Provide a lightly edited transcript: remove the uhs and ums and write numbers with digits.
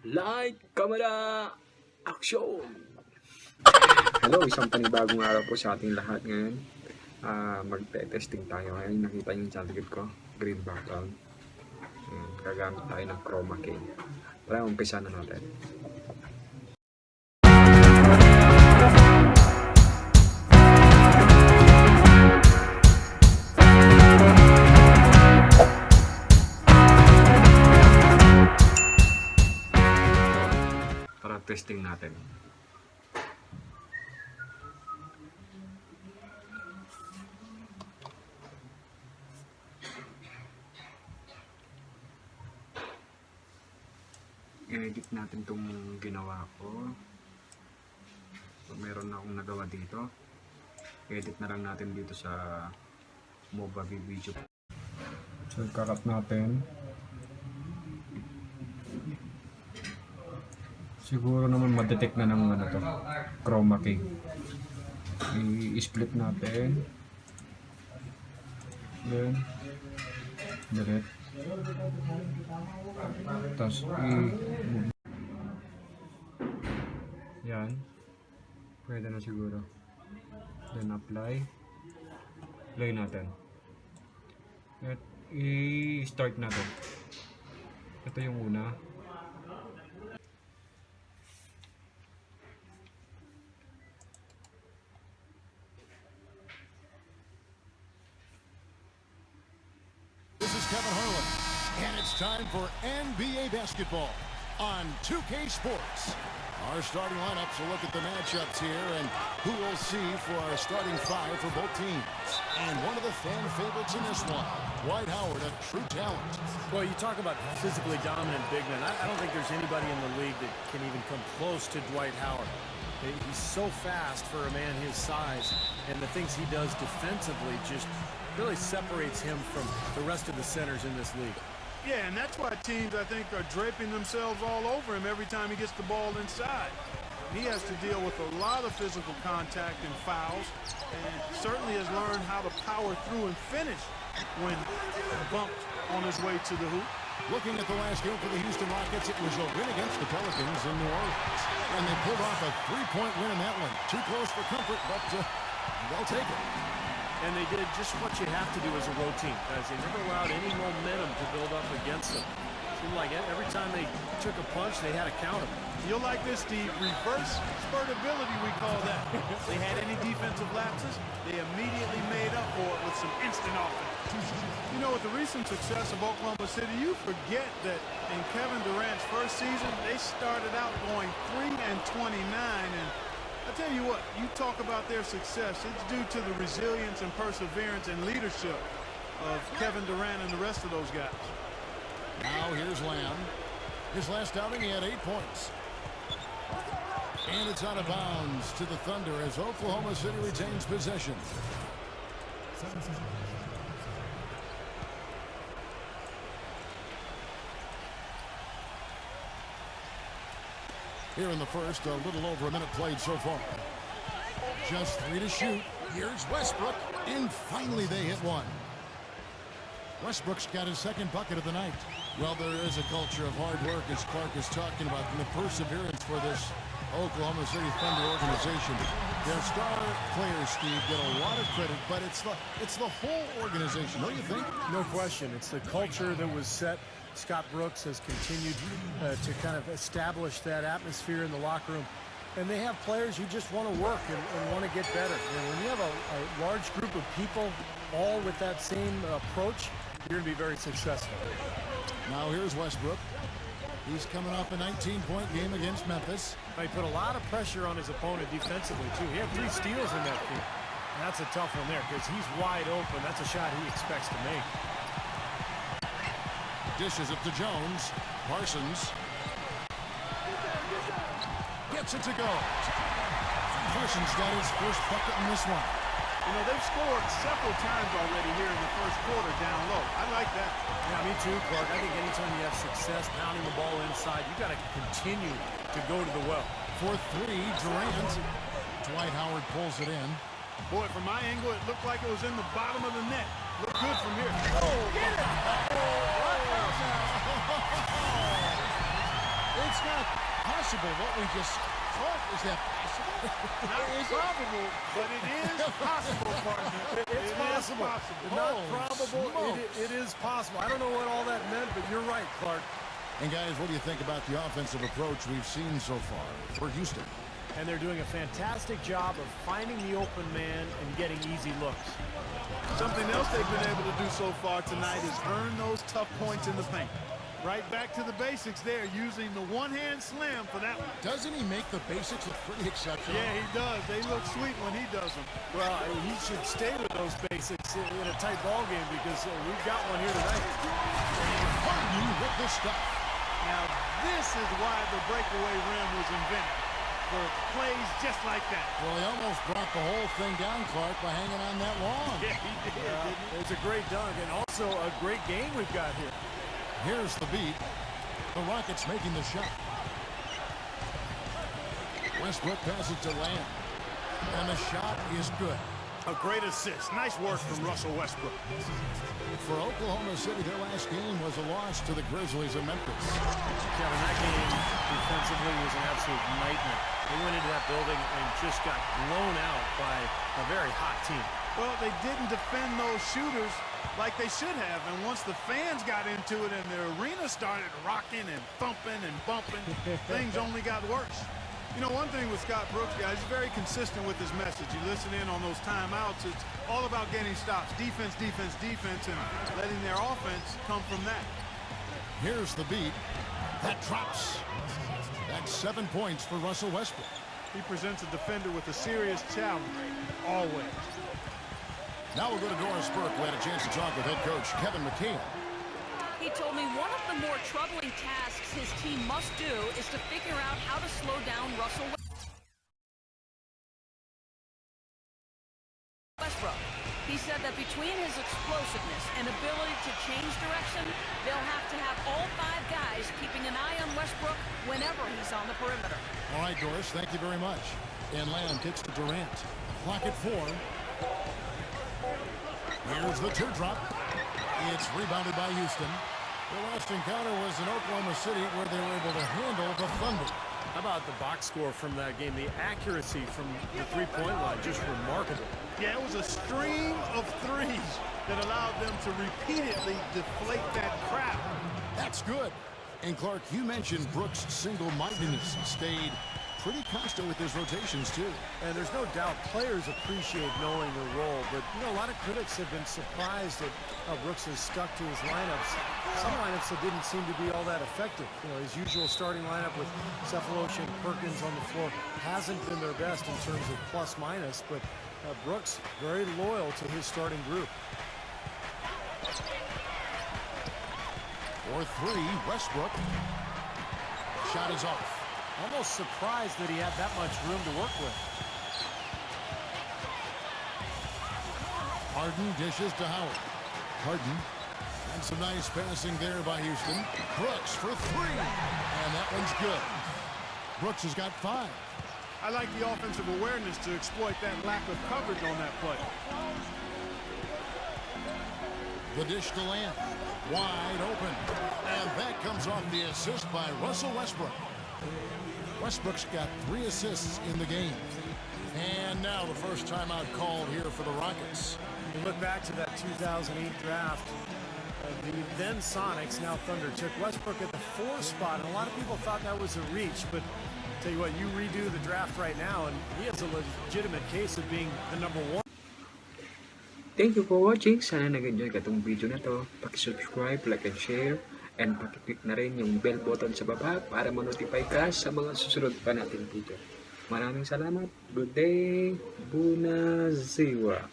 Light, camera, action! Hello, isang panibagong araw po sa ating lahat ngayon. Magte-testing tayo ngayon. Nakita niyo sa likod ko, green background. Gagamit tayo ng chroma key. Tara, umpisa na natin. Tara, testing natin. I-edit natin itong ginawa ko. So, meron na akong nagawa dito. I-edit na lang natin dito sa mobile video. So, kakat natin. Siguro naman ma-detect na ng ano to, chroma key. I-split natin. Then, direct. Tapos yan, pwede na siguro. Then apply natin at i-start natin. Ito yung una. And it's time for NBA basketball on 2K Sports. Our starting lineups will look at the matchups here and who we'll see for our starting five for both teams. And one of the fan favorites in this one, Dwight Howard, a true talent. Well, you talk about physically dominant big men. I don't think there's anybody in the league that can even come close to Dwight Howard. He's so fast for a man his size, and the things he does defensively just really separates him from the rest of the centers in this league. Yeah, and that's why teams, I think, are draping themselves all over him every time he gets the ball inside. He has to deal with a lot of physical contact and fouls, and certainly has learned how to power through and finish when bumped on his way to the hoop. Looking at the last game for the Houston Rockets, it was a win against the Pelicans in New Orleans. And they pulled off a three-point win in that one. Too close for comfort, but they'll take it. And they did just what you have to do as a road team, guys. They never allowed any momentum to build up against them. Seemed like every time they took a punch, they had to counter. You'll like this, Steve. Reverse spurtability, we call that. They had any defensive lapses, they immediately made up for it with some instant offense. You know, with the recent success of Oklahoma City, you forget that in Kevin Durant's first season, they started out going 3-29, and I tell you what, you talk about their success, it's due to the resilience and perseverance and leadership of Kevin Durant and the rest of those guys. Now here's Lamb. His last outing, he had 8 points. And it's out of bounds to the Thunder as Oklahoma City retains possession. Here in the first, a little over a minute played so far. Just 3 to shoot. Here's Westbrook, and finally they hit one. Westbrook's got his second bucket of the night. Well, there is a culture of hard work, as Clark is talking about, and the perseverance for this Oklahoma City Thunder organization. Their star players, Steve, get a lot of credit, but it's the whole organization, don't you think? No question. It's the culture that was set. Scott Brooks has continued to kind of establish that atmosphere in the locker room. And they have players who just want to work and want to get better. And when you have a large group of people all with that same approach, you're going to be very successful. Now here's Westbrook. He's coming off a 19-point game against Memphis. He put a lot of pressure on his opponent defensively, too. He had 3 steals in that game. That's a tough one there because he's wide open. That's a shot he expects to make. Dishes it to Jones. Parsons gets it to go. Parsons got his first bucket in this one. You know, they've scored several times already here in the first quarter down low. I like that. Yeah, me too, Clark. I think anytime you have success pounding the ball inside, you got to continue to go to the well. For 3, Durant. Dwight Howard pulls it in. Boy, from my angle, it looked like it was in the bottom of the net. Look good from here. Oh, get it! Oh, It's not possible what we just thought. Is that possible? Not probable, but it is possible, partner. It's possible. Not probable. It is possible. I don't know what all that meant, but you're right, Clark. And guys, what do you think about the offensive approach we've seen so far for Houston? And they're doing a fantastic job of finding the open man and getting easy looks. Something else they've been able to do so far tonight is earn those tough points in the paint. Right back to the basics there, using the one-hand slam for that one. Doesn't he make the basics look pretty exceptional? Yeah, he does. They look sweet when he does them. Well, he should stay with those basics in a tight ball game because we've got one here tonight. Harden with the stuff. Now, this is why the breakaway rim was invented, for plays just like that. Well, he almost brought the whole thing down, Clark, by hanging on that wall. Yeah, he did, didn't he? It's a great dunk and also a great game we've got here. Here's the beat. The Rockets making the shot. Westbrook passes to Lamb. And the shot is good. A great assist. Nice work from Russell Westbrook. For Oklahoma City, their last game was a loss to the Grizzlies of Memphis. Kevin, that game defensively was an absolute nightmare. They went into that building and just got blown out by a very hot team. Well, they didn't defend those shooters like they should have, and once the fans got into it and the arena started rocking and thumping and bumping, things only got worse. You know, one thing with Scott Brooks, guys, he's very consistent with his message. You listen in on those timeouts, it's all about getting stops. Defense, defense, defense, and letting their offense come from that. Here's the beat. That drops. That's 7 points for Russell Westbrook. He presents a defender with a serious challenge, always. Now we'll go to Doris Burke, who had a chance to talk with head coach Kevin McHale. He told me one of the more troubling tasks his team must do is to figure out how to slow down Russell Westbrook. He said that between his explosiveness and ability to change direction, they'll have to have all 5 guys keeping an eye on Westbrook whenever he's on the perimeter. All right, Doris, thank you very much. And Lamb kicks to Durant. Clock at 4. Here's the teardrop. It's rebounded by Houston. Their last encounter was in Oklahoma City, where they were able to handle the Thunder. How about the box score from that game? The accuracy from the three-point line, just remarkable. Yeah, it was a stream of threes that allowed them to repeatedly deflate that crowd. That's good. And Clark, you mentioned Brooks' single-mindedness stayed pretty constant with his rotations, too. And there's no doubt players appreciate knowing their role, but, you know, a lot of critics have been surprised at how Brooks has stuck to his lineups. Some lineups that didn't seem to be all that effective. You know, his usual starting lineup with Cephalosha and Perkins on the floor hasn't been their best in terms of plus-minus, but Brooks very loyal to his starting group. For 3, Westbrook. Shot is off. Almost surprised that he had that much room to work with. Harden dishes to Howard. Harden. And some nice passing there by Houston. Brooks for 3. And that one's good. Brooks has got 5. I like the offensive awareness to exploit that lack of coverage on that play. The dish to Lamb. Wide open. And that comes off the assist by Russell Westbrook. Westbrook's got 3 assists in the game. And now the first timeout called here for the Rockets. You look back to that 2008 draft, the then Sonics, now Thunder, took Westbrook at the 4 spot, and a lot of people thought that was a reach, but tell you what, you redo the draft right now, and he has a legitimate case of being the number 1. Thank you for watching. Sana nag-enjoy ka itong video na to. Paki-subscribe, like and share, and paki-click na rin yung bell button sa baba para ma-notify ka sa mga susunod pa nating video. Maraming salamat. Good day. Buna, ziua.